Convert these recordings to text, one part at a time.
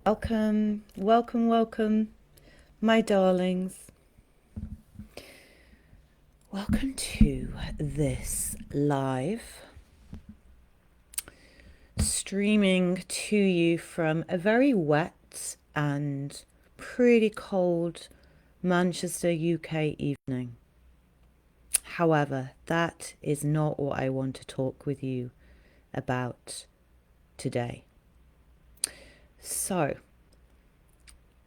Welcome, welcome, welcome, my darlings. Welcome to this live streaming to you from a very wet and pretty cold Manchester, UK evening. However, that is not what I want to talk with you about today. So,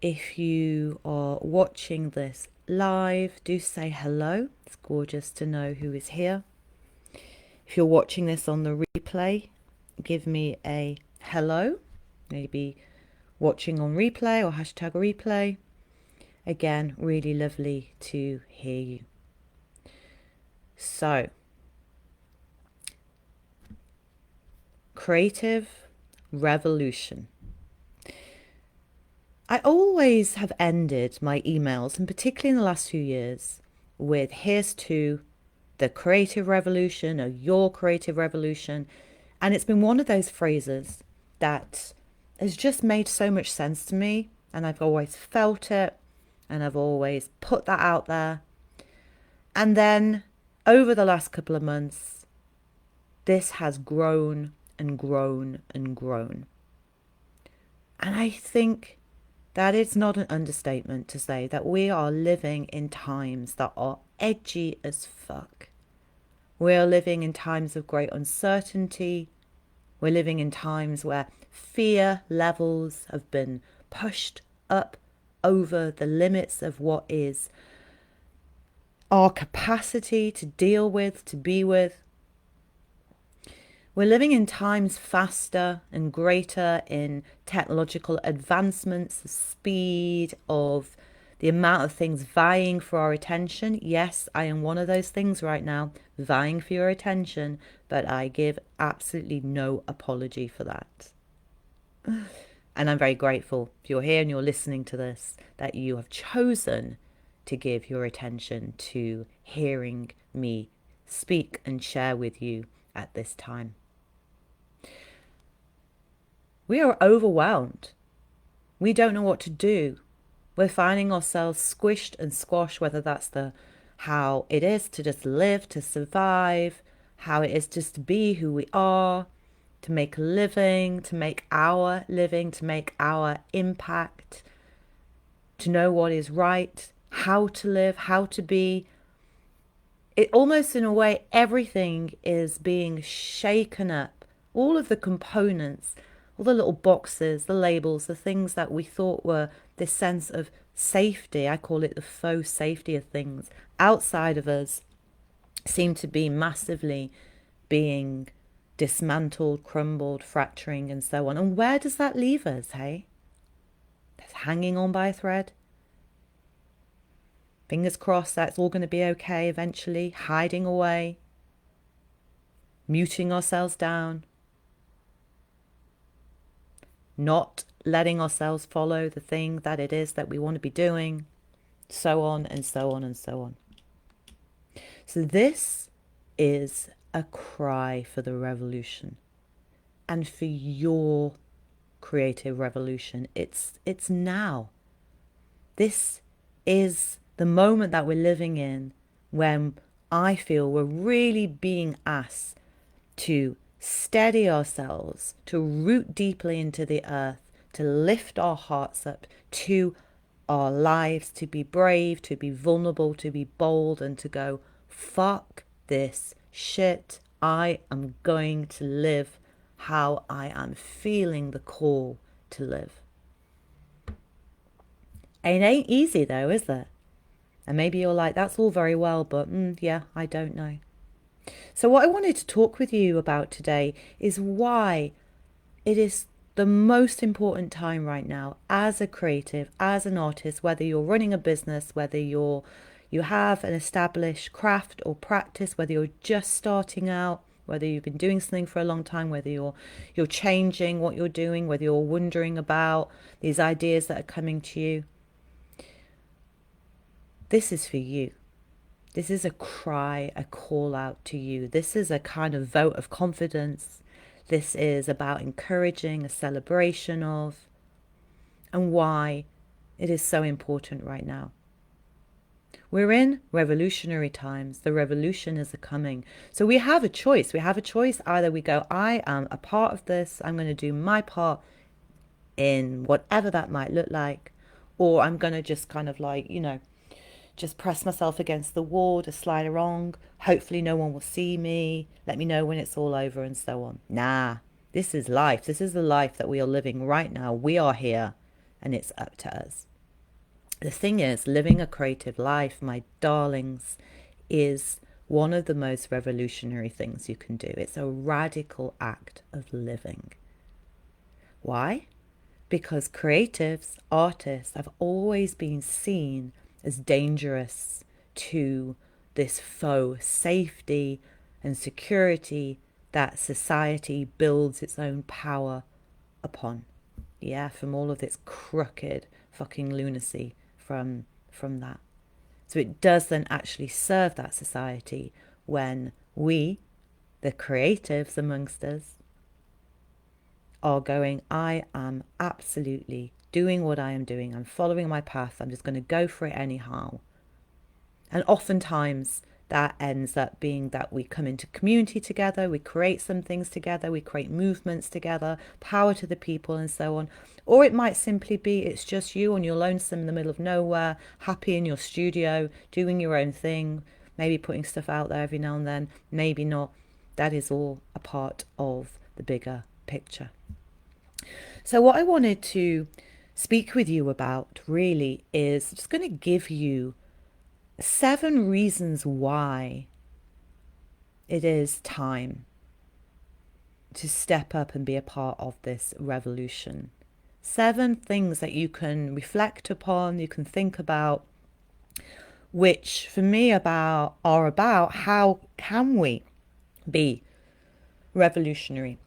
if you are watching this live, do say hello. It's gorgeous to know who is here. If you're watching this on the replay, give me a hello. Maybe watching on replay or hashtag replay. Again, really lovely to hear you. So, creative revolution. I always have ended my emails, and particularly in the last few years, with here's to the creative revolution or your creative revolution. And it's been one of those phrases that has just made so much sense to me. And I've always felt it, and I've always put that out there. And then over the last couple of months, this has grown and grown and grown. And I think that it's not an understatement to say that we are living in times that are edgy as fuck. We are living in times of great uncertainty. We're living in times where fear levels have been pushed up over the limits of what is our capacity to deal with, to be with. We're living in times faster and greater in technological advancements, the speed of the amount of things vying for our attention. Yes, I am one of those things right now, vying for your attention, but I give absolutely no apology for that. And I'm very grateful if you're here and you're listening to this, that you have chosen to give your attention to hearing me speak and share with you at this time. We are overwhelmed. We don't know what to do. We're finding ourselves squished and squashed, whether that's how it is to just live, to survive, how it is just to be who we are, to make a living, to make our living, to make our impact, to know what is right, how to live, how to be. It almost in a way, everything is being shaken up. All of the components, all the little boxes, the labels, the things that we thought were this sense of safety, I call it the faux safety of things outside of us, seem to be massively being dismantled, crumbled, fracturing, and so on. And where does that leave us, hey? That's hanging on by a thread. Fingers crossed that's all going to be okay eventually, hiding away, muting ourselves down, not letting ourselves follow the thing that it is that we want to be doing, so on and so on and so on. So this is a cry for the revolution and for your creative revolution. It's now. This is the moment that we're living in when I feel we're really being asked to steady ourselves, to root deeply into the earth, to lift our hearts up to our lives, to be brave, to be vulnerable, to be bold, and to go, fuck this shit. I am going to live how I am feeling the call to live. It ain't easy though, is it? And maybe you're like, that's all very well, but yeah, I don't know. So what I wanted to talk with you about today is why it is the most important time right now as a creative, as an artist, whether you're running a business, whether you have an established craft or practice, whether you're just starting out, whether you've been doing something for a long time, whether you're changing what you're doing, whether you're wondering about these ideas that are coming to you. This is for you. This is a cry, a call out to you. This is a kind of vote of confidence. This is about encouraging, a celebration of. and why it is so important right now. We're in revolutionary times. The revolution is coming. So we have a choice. We have a choice. Either we go, I am a part of this. I'm going to do my part in whatever that might look like. Or I'm going to just kind of like, just press myself against the wall, just slide along. Hopefully no one will see me. Let me know when it's all over and so on. Nah, this is life. This is the life that we are living right now. We are here and it's up to us. The thing is, living a creative life, my darlings, is one of the most revolutionary things you can do. It's a radical act of living. Why? Because creatives, artists have always been seen as dangerous to this faux safety and security that society builds its own power upon. Yeah, from all of this crooked fucking lunacy from that. So it doesn't actually serve that society when we, the creatives amongst us, are going, I am absolutely doing what I am doing. I'm following my path. I'm just going to go for it anyhow. And oftentimes that ends up being that we come into community together, we create some things together, we create movements together, power to the people and so on. Or it might simply be it's just you on your lonesome in the middle of nowhere, happy in your studio, doing your own thing, maybe putting stuff out there every now and then, maybe not. That is all a part of the bigger picture. So what I wanted to speak with you about really is just going to give you 7 reasons why it is time to step up and be a part of this revolution. 7 things that you can reflect upon, you can think about, which for me are about how can we be revolutionary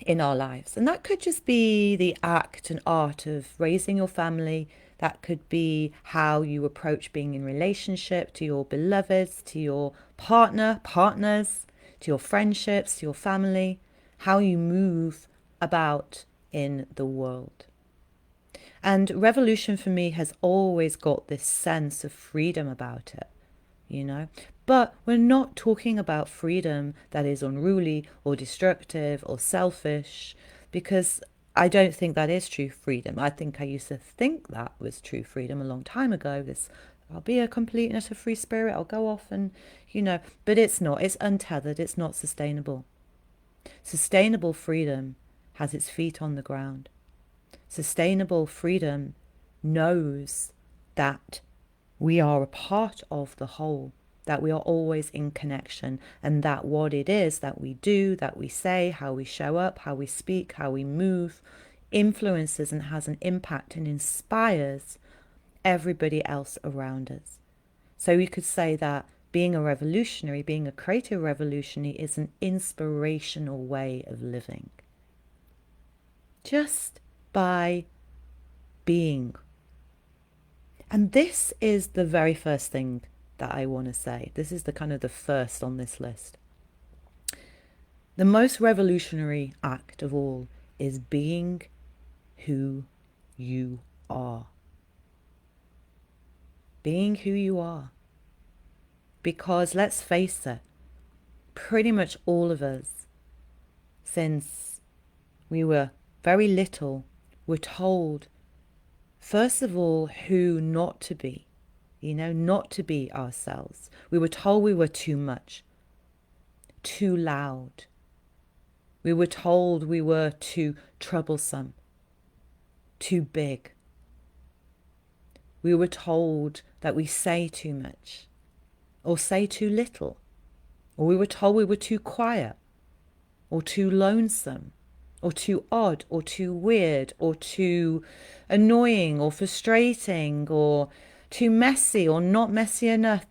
in our lives. And that could just be the act and art of raising your family. That could be how you approach being in relationship to your beloveds, to your partners, to your friendships, to your family, how you move about in the world. And revolution for me has always got this sense of freedom about it, But we're not talking about freedom that is unruly or destructive or selfish, because I don't think that is true freedom. I think I used to think that was true freedom a long time ago. I'll be a complete and utter free spirit. I'll go off and, but it's not. It's untethered. It's not sustainable. Sustainable freedom has its feet on the ground. Sustainable freedom knows that we are a part of the whole, that we are always in connection, and that what it is that we do, that we say, how we show up, how we speak, how we move, influences and has an impact and inspires everybody else around us. So we could say that being a revolutionary, being a creative revolutionary, is an inspirational way of living. Just by being. And this is the very first thing that I want to say. This is the first on this list. The most revolutionary act of all is being who you are. Being who you are. Because let's face it, pretty much all of us, since we were very little, were told, first of all, who not to be. Not to be ourselves. We were told we were too much, too loud. We were told we were too troublesome, too big. We were told that we say too much or say too little. Or we were told we were too quiet or too lonesome or too odd or too weird or too annoying or frustrating or too messy or not messy enough.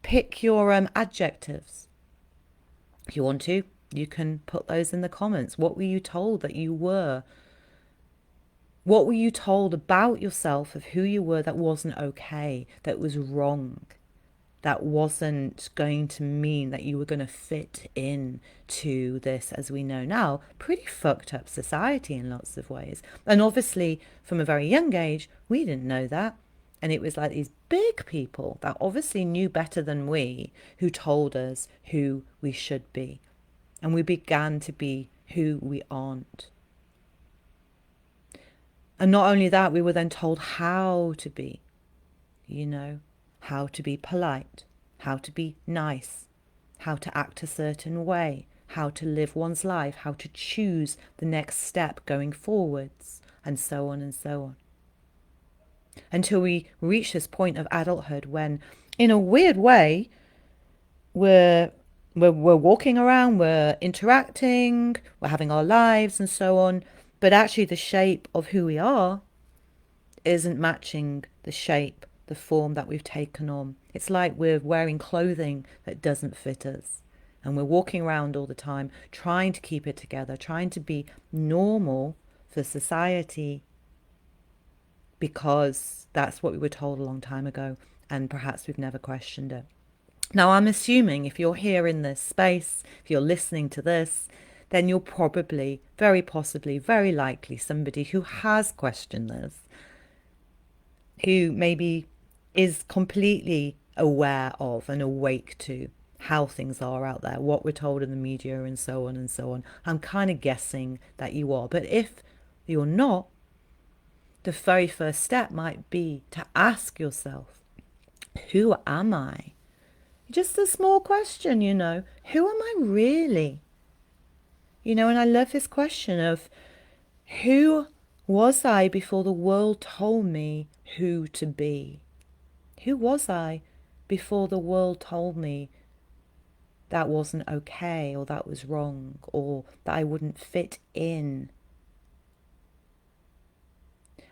Pick your adjectives. If you want to, you can put those in the comments. What were you told that you were? What were you told about yourself, of who you were, that wasn't okay, that was wrong? that wasn't going to mean that you were going to fit in to this, as we know now, pretty fucked up society in lots of ways. And obviously, from a very young age, we didn't know that. And it was like these big people that obviously knew better than we who told us who we should be. And we began to be who we aren't. And not only that, we were then told how to be, how to be polite, how to be nice, how to act a certain way, how to live one's life, how to choose the next step going forwards, and so on and so on. Until we reach this point of adulthood when, in a weird way, we're walking around, we're interacting, we're having our lives and so on, but actually the shape of who we are isn't matching the shape, the form that we've taken on. It's like we're wearing clothing that doesn't fit us. And we're walking around all the time trying to keep it together, trying to be normal for society, because that's what we were told a long time ago, and perhaps we've never questioned it. Now, I'm assuming if you're here in this space, if you're listening to this, then you're probably, very possibly, very likely somebody who has questioned this, who maybe is completely aware of and awake to how things are out there, what we're told in the media and so on and so on. I'm kind of guessing that you are. But if you're not, the very first step might be to ask yourself, who am I? Just a small question, who am I really? And I love this question of who was I before the world told me who to be? Who was I before the world told me that wasn't okay, or that was wrong, or that I wouldn't fit in?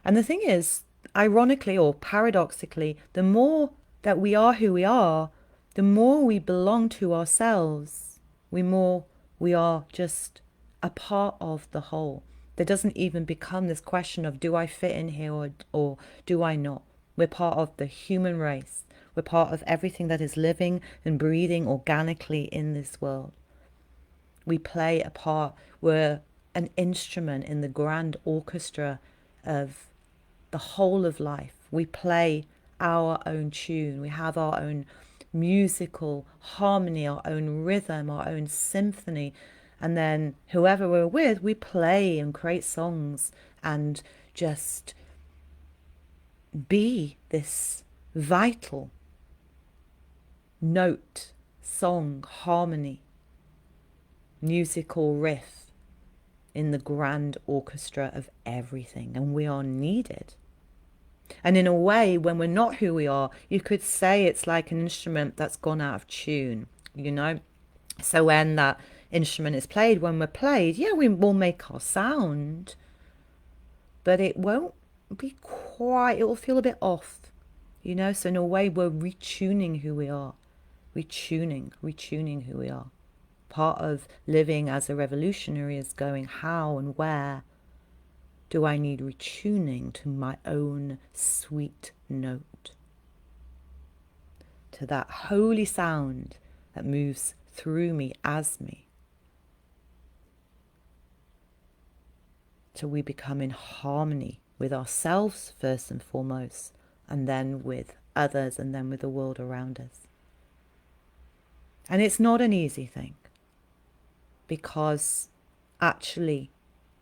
And the thing is, ironically or paradoxically, the more that we are who we are, the more we belong to ourselves, the more we are just a part of the whole. There doesn't even become this question of, do I fit in here or do I not? We're part of the human race. We're part of everything that is living and breathing organically in this world. We play a part. We're an instrument in the grand orchestra of the whole of life. We play our own tune. We have our own musical harmony, our own rhythm, our own symphony. And then whoever we're with, we play and create songs and just be this vital note, song, harmony, musical riff in the grand orchestra of everything. And we are needed. And in a way, when we're not who we are, you could say it's like an instrument that's gone out of tune, So when that instrument is played, when we're played, yeah, we will make our sound, but it won't be quite, it will feel a bit off, So in a way, we're retuning who we are, retuning who we are. Part of living as a revolutionary is going, how and where do I need retuning to my own sweet note? To that holy sound that moves through me as me. Till we become in harmony with ourselves first and foremost, and then with others, and then with the world around us. And it's not an easy thing, because actually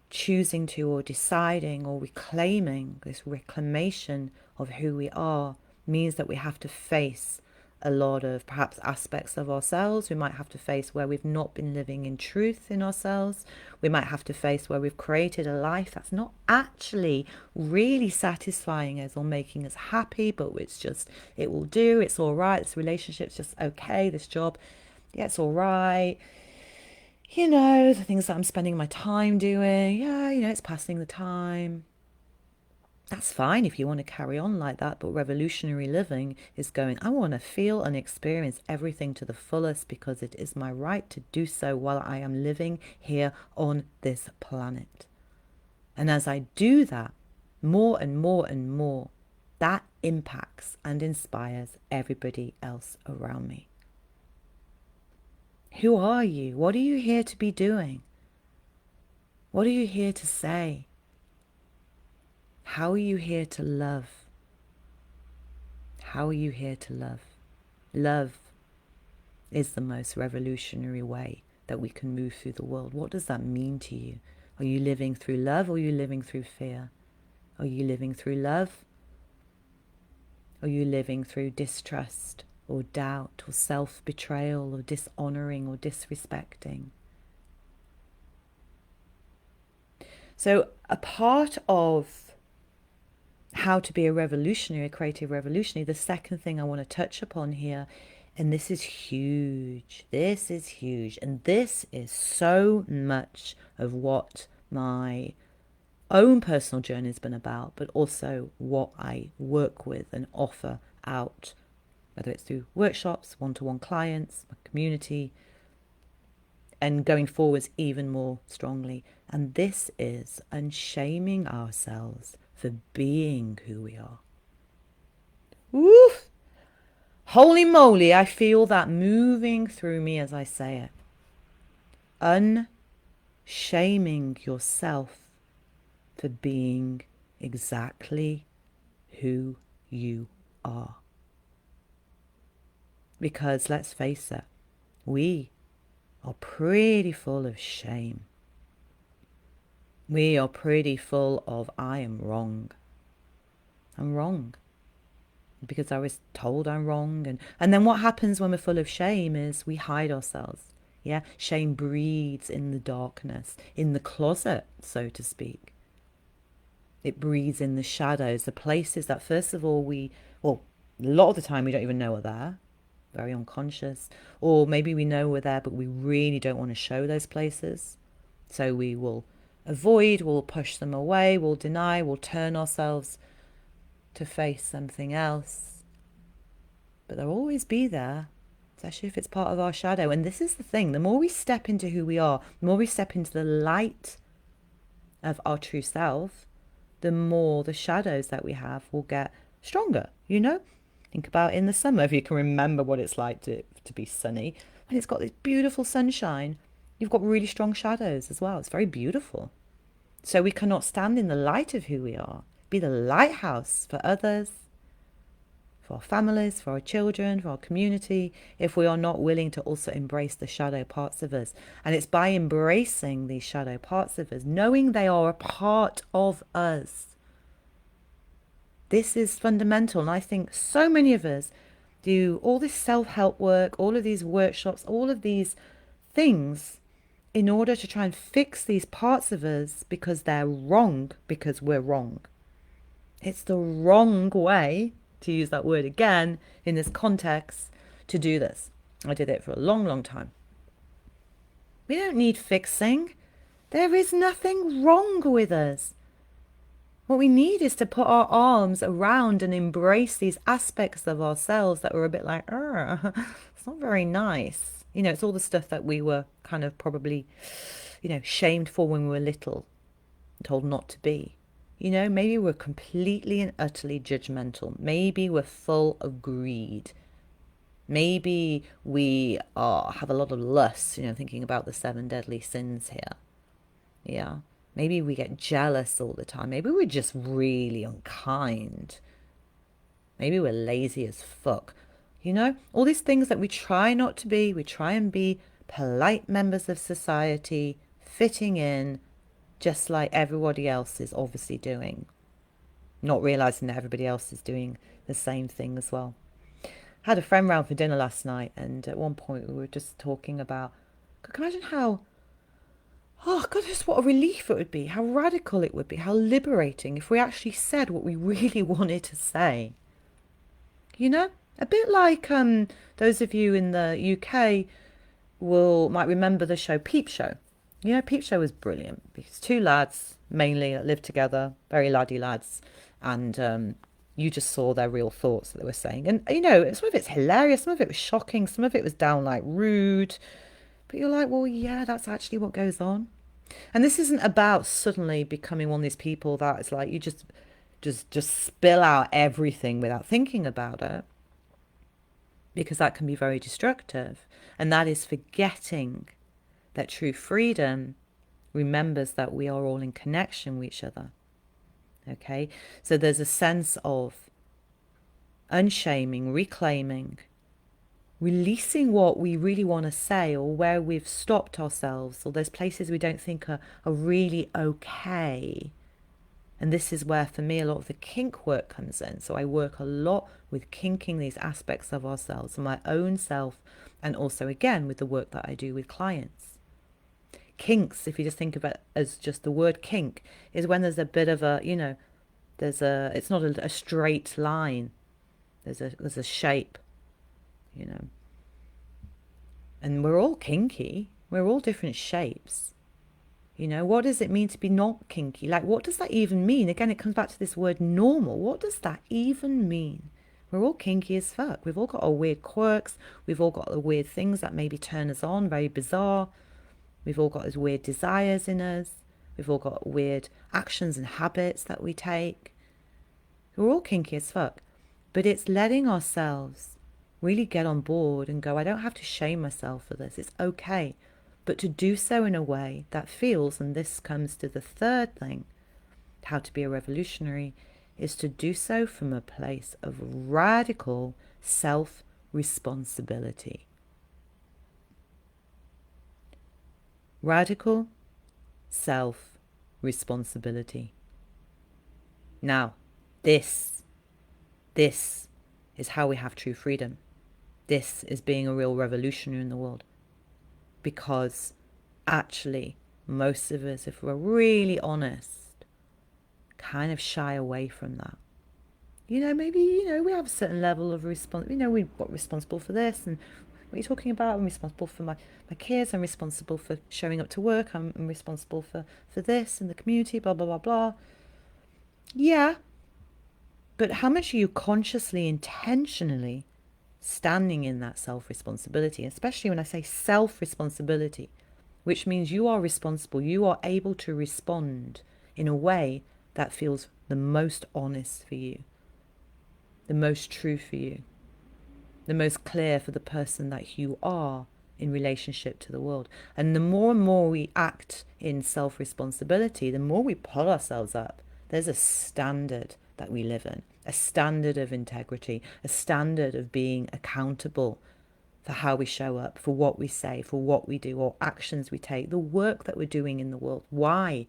choosing to, or deciding, or reclaiming this reclamation of who we are means that we have to face a lot of perhaps aspects of ourselves. We might have to face where we've not been living in truth in ourselves. We might have to face where we've created a life that's not actually really satisfying us or making us happy, but it's just, it will do, it's all right, this relationship's just okay, this job, yeah, it's all right. The things that I'm spending my time doing, yeah, it's passing the time. That's fine if you want to carry on like that, but revolutionary living is going, I want to feel and experience everything to the fullest because it is my right to do so while I am living here on this planet. And as I do that, more and more and more, that impacts and inspires everybody else around me. Who are you? What are you here to be doing? What are you here to say? How are you here to love? How are you here to love? Love is the most revolutionary way that we can move through the world. What does that mean to you? Are you living through love or are you living through fear? Are you living through love? Are you living through distrust or doubt or self-betrayal or dishonoring or disrespecting? So a part of how to be a revolutionary, a creative revolutionary, the second thing I want to touch upon here, and this is huge, and this is so much of what my own personal journey has been about, but also what I work with and offer out, whether it's through workshops, one-to-one clients, my community, and going forwards even more strongly. And this is unshaming ourselves for being who we are. Woo! Holy moly, I feel that moving through me as I say it. Unshaming yourself for being exactly who you are. Because let's face it, we are pretty full of shame. We are pretty full of I am wrong. I'm wrong because I was told I'm wrong. And then what happens when we're full of shame is we hide ourselves. Yeah, shame breeds in the darkness, in the closet, so to speak. It breeds in the shadows, the places that first of all a lot of the time we don't even know are there, very unconscious. Or maybe we know we're there, but we really don't want to show those places. So we will avoid, we'll push them away, we'll deny, we'll turn ourselves to face something else. But they'll always be there, especially if it's part of our shadow. And this is the thing, the more we step into who we are, the more we step into the light of our true self, the more the shadows that we have will get stronger, you know? Think about in the summer, if you can remember what it's like to be sunny, and it's got this beautiful sunshine, you've got really strong shadows as well. It's very beautiful. So we cannot stand in the light of who we are, be the lighthouse for others, for our families, for our children, for our community, if we are not willing to also embrace the shadow parts of us. And it's by embracing these shadow parts of us, knowing they are a part of us. This is fundamental. And I think so many of us do all this self-help work, all of these workshops, all of these things in order to try and fix these parts of us because they're wrong, because we're wrong. It's the wrong way, to use that word again in this context, to do this. I did it for a long, long time. We don't need fixing. There is nothing wrong with us. What we need is to put our arms around and embrace these aspects of ourselves that were a bit like, it's not very nice. You know, it's all the stuff that we were kind of probably, shamed for when we were little, told not to be. You know, maybe we're completely and utterly judgmental. Maybe we're full of greed. Maybe we have a lot of lust, thinking about the 7 deadly sins here. Yeah. Maybe we get jealous all the time. Maybe we're just really unkind. Maybe we're lazy as fuck. All these things that we try not to be. We try and be polite members of society, fitting in, just like everybody else is obviously doing. Not realizing that everybody else is doing the same thing as well. I had a friend round for dinner last night, and at one point we were just talking about, can you imagine how, oh God, just what a relief it would be, how radical it would be, how liberating if we actually said what we really wanted to say. A bit like those of you in the UK might remember the show Peep Show. Peep Show was brilliant because 2 lads mainly that lived together, very laddie lads, and you just saw their real thoughts that they were saying. And, some of it's hilarious, some of it was shocking, some of it was downright rude. But you're like, well, yeah, that's actually what goes on. And this isn't about suddenly becoming one of these people that is like, you just just spill out everything without thinking about it, because that can be very destructive. And that is forgetting that true freedom remembers that we are all in connection with each other. Okay, so there's a sense of unshaming, reclaiming, releasing what we really want to say, or where we've stopped ourselves, or there's places we don't think are really okay. And this is where, for me, a lot of the kink work comes in. So I work a lot with kinking these aspects of ourselves, my own self, and also, again, with the work that I do with clients. Kinks, if you just think of it as just the word kink, is when there's a bit of a, it's not a straight line. There's a shape, you know. And we're all kinky. We're all different shapes. What does it mean to be not kinky? Like, what does that even mean? Again, it comes back to this word normal. What does that even mean? We're all kinky as fuck. We've all got our weird quirks. We've all got the weird things that maybe turn us on, very bizarre. We've all got those weird desires in us. We've all got weird actions and habits that we take. We're all kinky as fuck. But it's letting ourselves really get on board and go, I don't have to shame myself for this. It's okay. But to do so in a way that feels, and this comes to the third thing, how to be a revolutionary, is to do so from a place of radical self-responsibility. Radical self-responsibility. Now, this is how we have true freedom. This is being a real revolutionary in the world. Because actually, most of us, if we're really honest, kind of shy away from that. Maybe, we have a certain level of we're responsible for this, and what are you talking about? I'm responsible for my kids, I'm responsible for showing up to work, I'm responsible for this in the community, blah, blah, blah, blah. Yeah, but how much are you consciously, intentionally standing in that self-responsibility? Especially when I say self-responsibility, which means you are responsible, you are able to respond in a way that feels the most honest for you, the most true for you, the most clear for the person that you are in relationship to the world. And the more and more we act in self-responsibility, the more we pull ourselves up. There's a standard that we live in, a standard of integrity, a standard of being accountable for how we show up, for what we say, for what we do, or actions we take, the work that we're doing in the world, why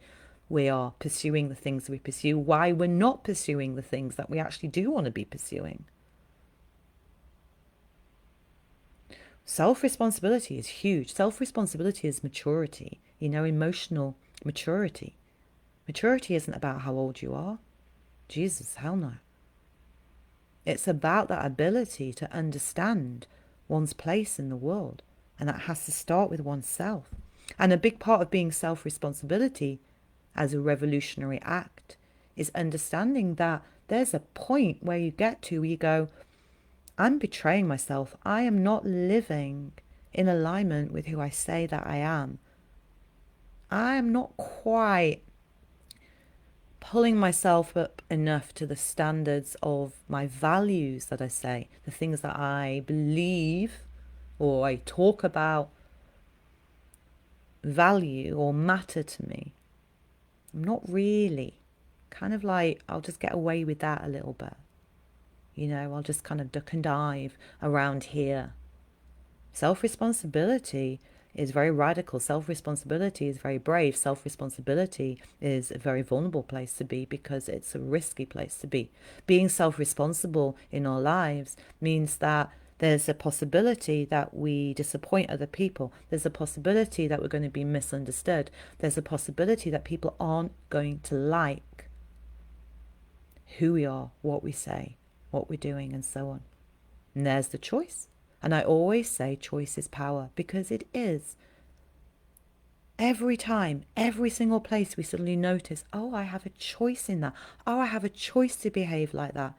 we are pursuing the things we pursue, why we're not pursuing the things that we actually do want to be pursuing. Self-responsibility is huge. Self-responsibility is maturity, emotional maturity. Maturity isn't about how old you are. Jesus, hell no. It's about that ability to understand one's place in the world. And that has to start with oneself. And a big part of being self-responsibility as a revolutionary act is understanding that there's a point where you get to where you go, I'm betraying myself. I am not living in alignment with who I say that I am. I am not quite pulling myself up enough to the standards of my values that I say, the things that I believe or I talk about value or matter to me. I'm not really. Kind of like, I'll just get away with that a little bit. I'll just kind of duck and dive around here. Self-responsibility is very radical. Self-responsibility is very brave. Self-responsibility is a very vulnerable place to be because it's a risky place to be. Being self-responsible in our lives means that there's a possibility that we disappoint other people. There's a possibility that we're going to be misunderstood. There's a possibility that people aren't going to like who we are, what we say, what we're doing, and so on. And there's the choice. And I always say choice is power, because it is. Every time, every single place we suddenly notice, oh, I have a choice in that. Oh, I have a choice to behave like that.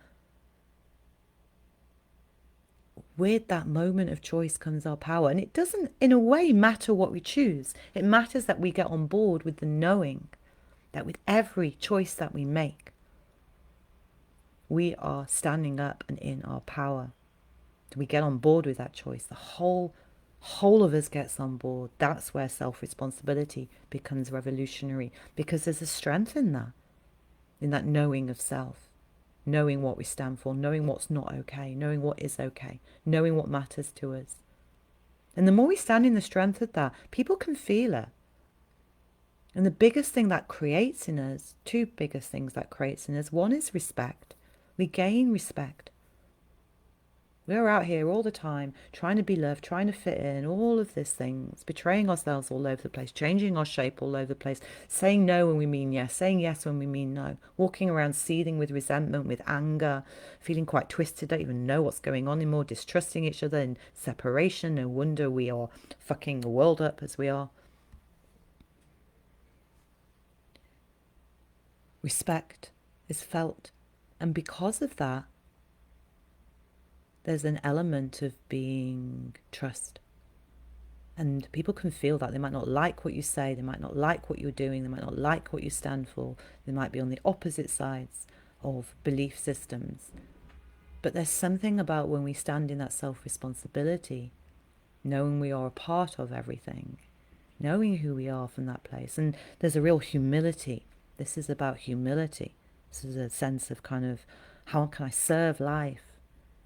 With that moment of choice comes our power. And it doesn't, in a way, matter what we choose. It matters that we get on board with the knowing that with every choice that we make, we are standing up and in our power. We get on board with that choice. The whole of us gets on board. That's where self-responsibility becomes revolutionary, because there's a strength in that knowing of self, knowing what we stand for, knowing what's not okay, knowing what is okay, knowing what matters to us. And the more we stand in the strength of that, people can feel it. And the biggest thing that creates in us, two biggest things that creates in us, one is respect. We gain respect. We're out here all the time trying to be loved, trying to fit in, all of these things, betraying ourselves all over the place, changing our shape all over the place, saying no when we mean yes, saying yes when we mean no, walking around seething with resentment, with anger, feeling quite twisted, don't even know what's going on anymore, distrusting each other, in separation. No wonder we are fucking the world up as we are. Respect is felt, and because of that, there's an element of being trust. And people can feel that. They might not like what you say, they might not like what you're doing, they might not like what you stand for, they might be on the opposite sides of belief systems. But there's something about when we stand in that self-responsibility, knowing we are a part of everything, knowing who we are from that place. And there's a real humility. This is about humility. This is a sense of kind of, how can I serve life?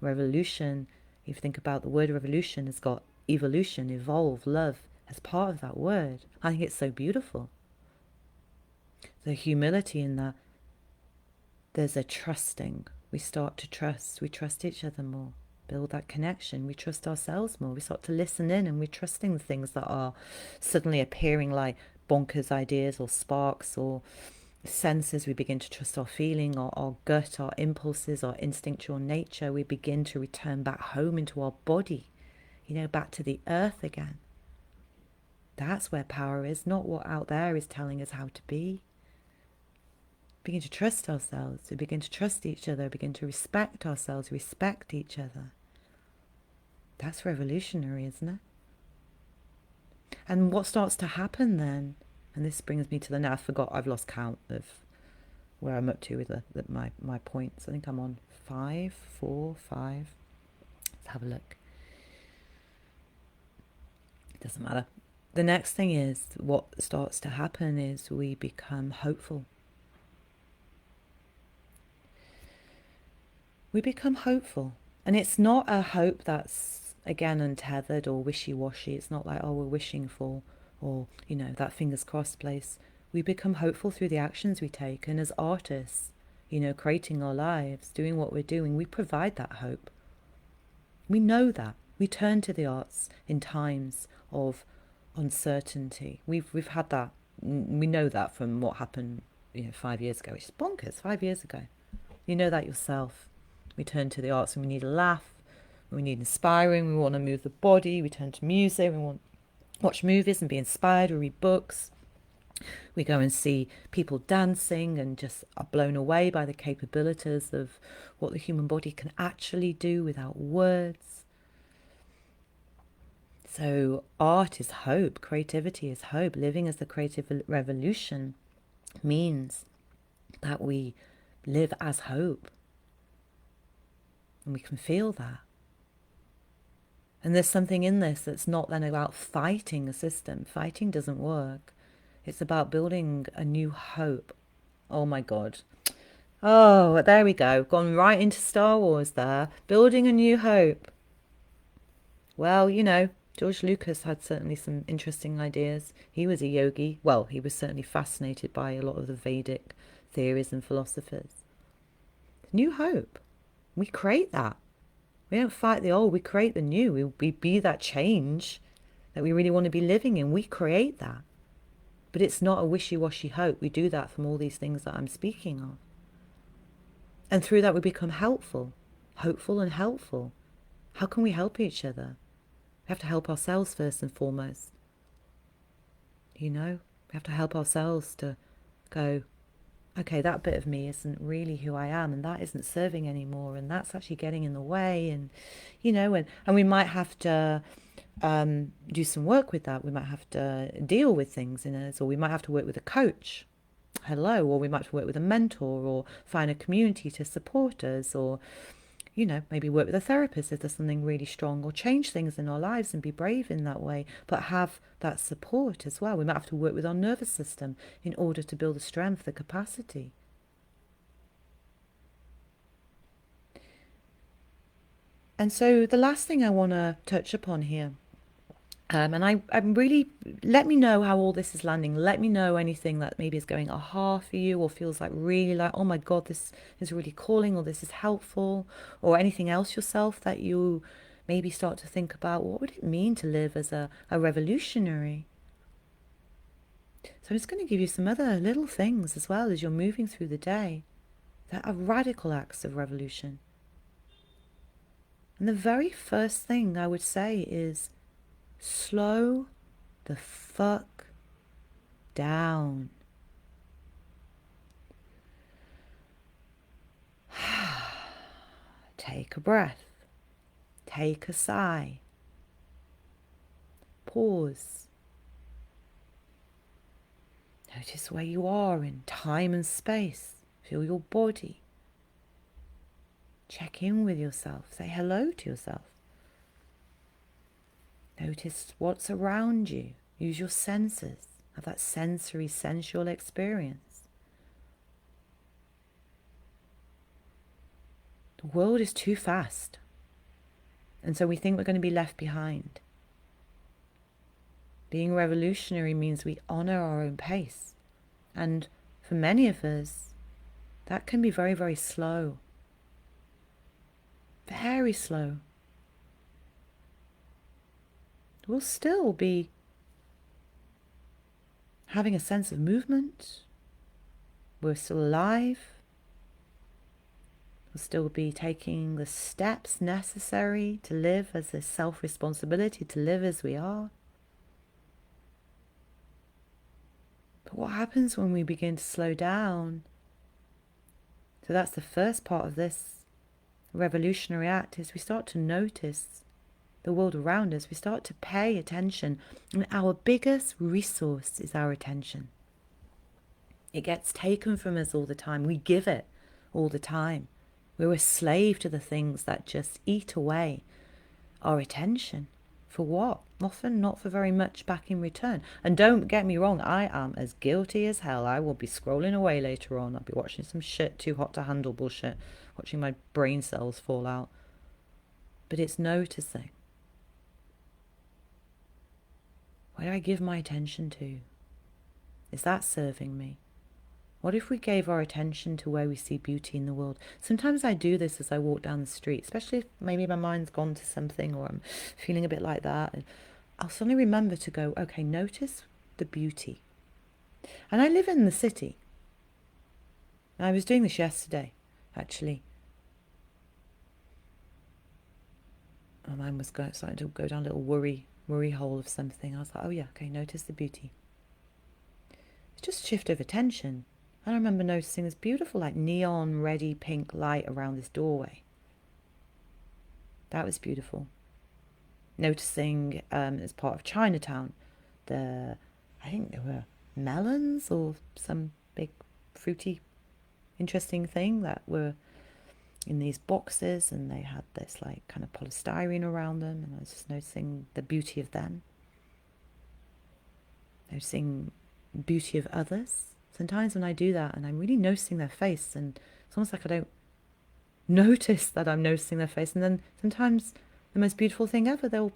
Revolution, if you think about the word revolution, has got evolution, evolve, love as part of that word. I think it's so beautiful. The humility in that, there's a trusting. We start to trust. We trust each other more. Build that connection. We trust ourselves more. We start to listen in, and we're trusting the things that are suddenly appearing like bonkers ideas or sparks or senses. We begin to trust our feeling, our gut, our impulses, our instinctual nature. We begin to return back home into our body, back to the earth again. That's where power is, not what out there is telling us how to be. We begin to trust ourselves. We begin to trust each other. We begin to respect ourselves, respect each other. That's revolutionary, isn't it? And what starts to happen then, and this brings me to the now, I've lost count of where I'm up to with my points. I think I'm on 5, 4, 5. Let's have a look. It doesn't matter. The next thing is, what starts to happen is we become hopeful. We become hopeful. And it's not a hope that's, again, untethered or wishy-washy. It's not like, oh, we're wishing for, or, that fingers crossed place. We become hopeful through the actions we take. And as artists, creating our lives, doing what we're doing, we provide that hope. We know that. We turn to the arts in times of uncertainty. We've had that. We know that from what happened, 5 years ago, which is bonkers, 5 years ago. You know that yourself. We turn to the arts when we need a laugh, when we need inspiring, we want to move the body, we turn to music, we want watch movies and be inspired, we read books. We go and see people dancing and just are blown away by the capabilities of what the human body can actually do without words. So art is hope, creativity is hope. Living as the creative revolution means that we live as hope. And we can feel that. And there's something in this that's not then about fighting a system. Fighting doesn't work. It's about building a new hope. Oh my God. Oh, there we go. Gone right into Star Wars there. Building a new hope. Well, George Lucas had certainly some interesting ideas. He was a yogi. Well, he was certainly fascinated by a lot of the Vedic theories and philosophers. New hope. We create that. We don't fight the old, we create the new. We be that change that we really want to be living in. We create that. But it's not a wishy-washy hope. We do that from all these things that I'm speaking of. And through that we become helpful. Hopeful and helpful. How can we help each other? We have to help ourselves first and foremost. We have to help ourselves to go, okay, that bit of me isn't really who I am, and that isn't serving anymore, and that's actually getting in the way, and and we might have to do some work with that. We might have to deal with things in us, or we might have to work with a coach. hello, or we might work with a mentor or find a community to support us, or maybe work with a therapist if there's something really strong, or change things in our lives and be brave in that way, but have that support as well. We might have to work with our nervous system in order to build the strength, the capacity. And so the last thing I want to touch upon here, and I'm really, let me know how all this is landing. Let me know anything that maybe is going aha for you, or feels like really like, oh my God, this is really calling, or this is helpful, or anything else yourself that you maybe start to think about. What would it mean to live as a revolutionary? So I'm just going to give you some other little things as well as you're moving through the day that are radical acts of revolution. And the very first thing I would say is slow the fuck down. Take a breath. Take a sigh. Pause. Notice where you are in time and space. Feel your body. Check in with yourself. Say hello to yourself. Notice what's around you. Use your senses. Have that sensory, sensual experience. The world is too fast. And so we think we're going to be left behind. Being revolutionary means we honor our own pace. And for many of us, that can be very, very slow. Very slow. We'll still be having a sense of movement. We're still alive. We'll still be taking the steps necessary to live as a self-responsibility, to live as we are. But what happens when we begin to slow down? So that's the first part of this revolutionary act, is we start to notice the world around us. We start to pay attention, and our biggest resource is our attention. It gets taken from us all the time. We give it all the time. We're a slave to the things that just eat away our attention. For what? Often not for very much back in return. And don't get me wrong, I am as guilty as hell. I will be scrolling away later on. I'll be watching some shit, too hot to handle bullshit, watching my brain cells fall out. But it's noticing. Where do I give my attention to? Is that serving me? What if we gave our attention to where we see beauty in the world? Sometimes I do this as I walk down the street, especially if maybe my mind's gone to something, or I'm feeling a bit like that. And I'll suddenly remember to go, okay, notice the beauty. And I live in the city. I was doing this yesterday, actually. My mind was starting to go down a little worry hole of something. I was like, oh yeah, okay, notice the beauty. It's just a shift of attention. I remember noticing this beautiful, like neon ready pink light around this doorway. That was beautiful. Noticing as part of Chinatown, I think there were melons or some big fruity, interesting thing that were in these boxes, and they had this like kind of polystyrene around them, and I was just noticing the beauty of them. Noticing beauty of others. Sometimes when I do that and I'm really noticing their face, and it's almost like I don't notice that I'm noticing their face, and then sometimes the most beautiful thing ever, they'll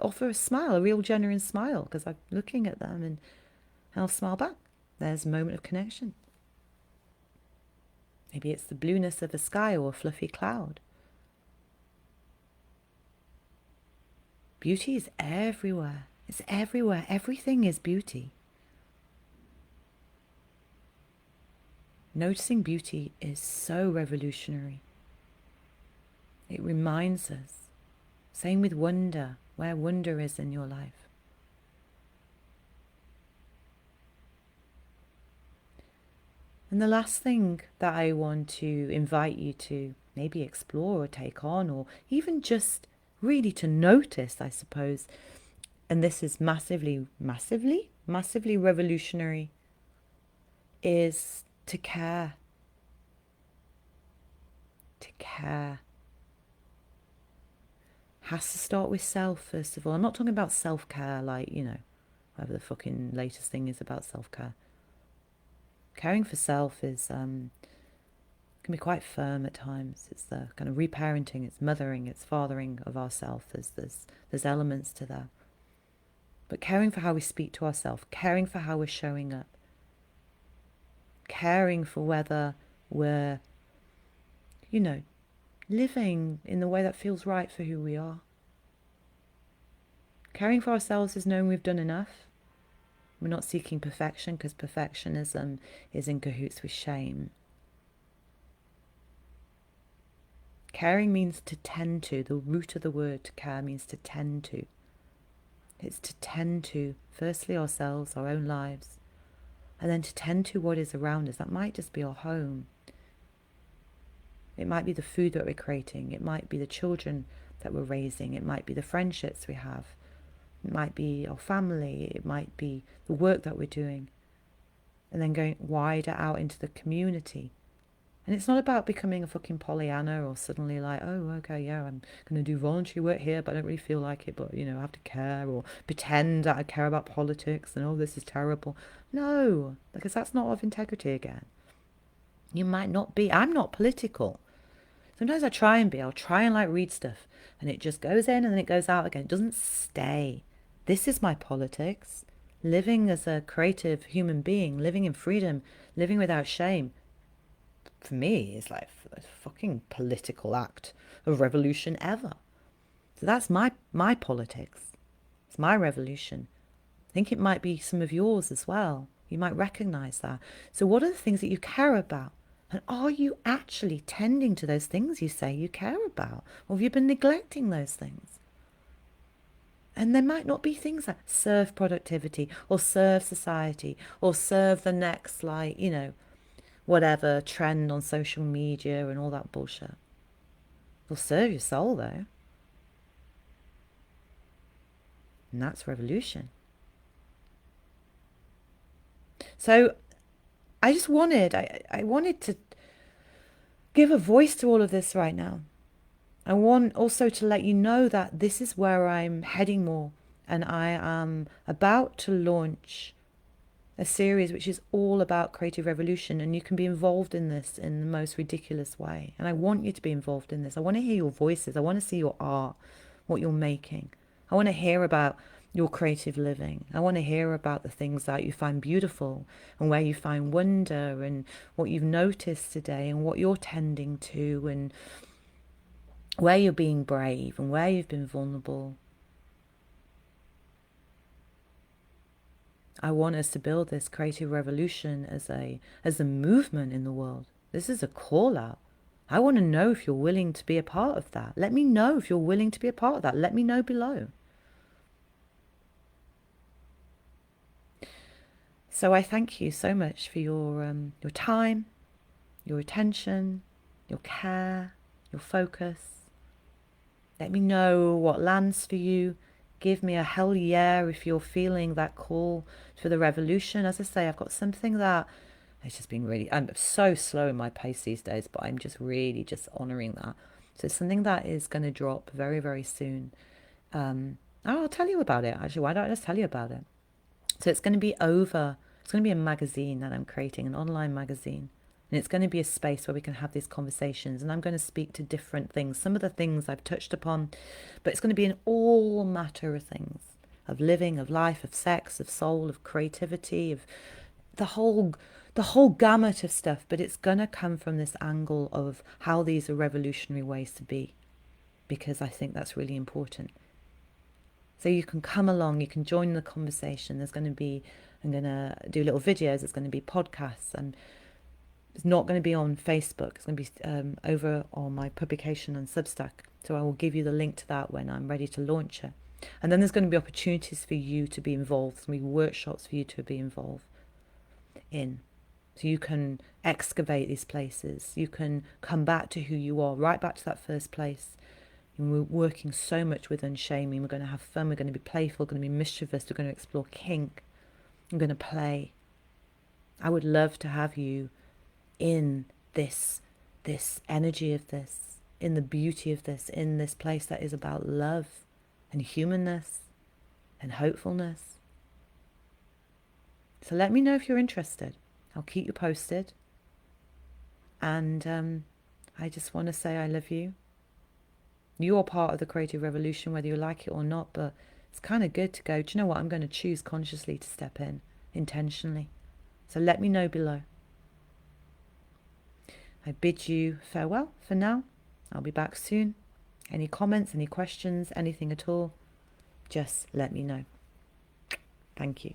offer a smile, a real genuine smile, because I'm looking at them, and I'll smile back. There's a moment of connection. Maybe it's the blueness of a sky or a fluffy cloud. Beauty is everywhere. It's everywhere. Everything is beauty. Noticing beauty is so revolutionary. It reminds us. Same with wonder, where wonder is in your life. And the last thing that I want to invite you to maybe explore or take on, or even just really to notice, I suppose, and this is massively revolutionary, is to care. To care. Has to start with self, first of all. I'm not talking about self-care like, whatever the fucking latest thing is about self-care. Caring for self is can be quite firm at times. It's the kind of reparenting, it's mothering, it's fathering of ourself. There's elements to that. But caring for how we speak to ourselves, caring for how we're showing up, caring for whether we're, living in the way that feels right for who we are. Caring for ourselves is knowing we've done enough. We're not seeking perfection, because perfectionism is in cahoots with shame. Caring means to tend to. The root of the word to care means to tend to. It's to tend to, firstly, ourselves, our own lives, and then to tend to what is around us. That might just be our home. It might be the food that we're creating. It might be the children that we're raising. It might be the friendships we have. It might be our family. It might be the work that we're doing. And then going wider out into the community. And it's not about becoming a fucking Pollyanna or suddenly like, oh, okay, yeah, I'm going to do voluntary work here, but I don't really feel like it, but, I have to care, or pretend that I care about politics and, oh, this is terrible. No, because that's not of integrity again. You might not be. I'm not political. Sometimes I try and be. I'll try and read stuff and it just goes in and then it goes out again. It doesn't stay. This is my politics. Living as a creative human being, living in freedom, living without shame. For me, is like the fucking political act of revolution ever. So that's my politics. It's my revolution. I think it might be some of yours as well. You might recognize that. So what are the things that you care about? And are you actually tending to those things you say you care about? Or have you been neglecting those things? And there might not be things that serve productivity or serve society or serve the next, whatever trend on social media and all that bullshit. It'll serve your soul, though. And that's revolution. So I just wanted, I wanted to give a voice to all of this right now. I want also to let you know that this is where I'm heading more. And I am about to launch a series which is all about creative revolution, and you can be involved in this in the most ridiculous way. And I want you to be involved in this. I want to hear your voices. I want to see your art, what you're making. I want to hear about your creative living. I want to hear about the things that you find beautiful and where you find wonder and what you've noticed today and what you're tending to and where you're being brave and where you've been vulnerable. I want us to build this creative revolution as a movement in the world. This is a call out. I want to know if you're willing to be a part of that. Let me know if you're willing to be a part of that. Let me know below. So I thank you so much for your time, your attention, your care, your focus. Let me know what lands for you. Give me a hell yeah if you're feeling that call for the revolution. As I say, I've got something that it's just been really, I'm so slow in my pace these days, but I'm just really just honouring that. So it's something that is going to drop very, very soon. I'll tell you about it, actually. Why don't I just tell you about it? So it's going to be it's going to be a magazine that I'm creating, an online magazine. And it's going to be a space where we can have these conversations. And I'm going to speak to different things. Some of the things I've touched upon, but it's going to be an all matter of things. Of living, of life, of sex, of soul, of creativity, of the whole gamut of stuff. But it's going to come from this angle of how these are revolutionary ways to be. Because I think that's really important. So you can come along, you can join the conversation. I'm going to do little videos. There's going to be podcasts, and it's not going to be on Facebook. It's going to be over on my publication on Substack. So I will give you the link to that when I'm ready to launch it. And then there's going to be opportunities for you to be involved. There's going to be workshops for you to be involved in. So you can excavate these places. You can come back to who you are, right back to that first place. And we're working so much with unshaming. We're going to have fun. We're going to be playful. We're going to be mischievous. We're going to explore kink. We're going to play. I would love to have you in this energy of this, in the beauty of this, in this place that is about love and humanness and hopefulness. So let me know if you're interested. I'll keep you posted. And I just want to say I love you. You're part of the creative revolution, whether you like it or not, but it's kind of good to go, do you know what? I'm going to choose consciously to step in, intentionally. So let me know below. I bid you farewell for now. I'll be back soon. Any comments, any questions, anything at all, just let me know. Thank you.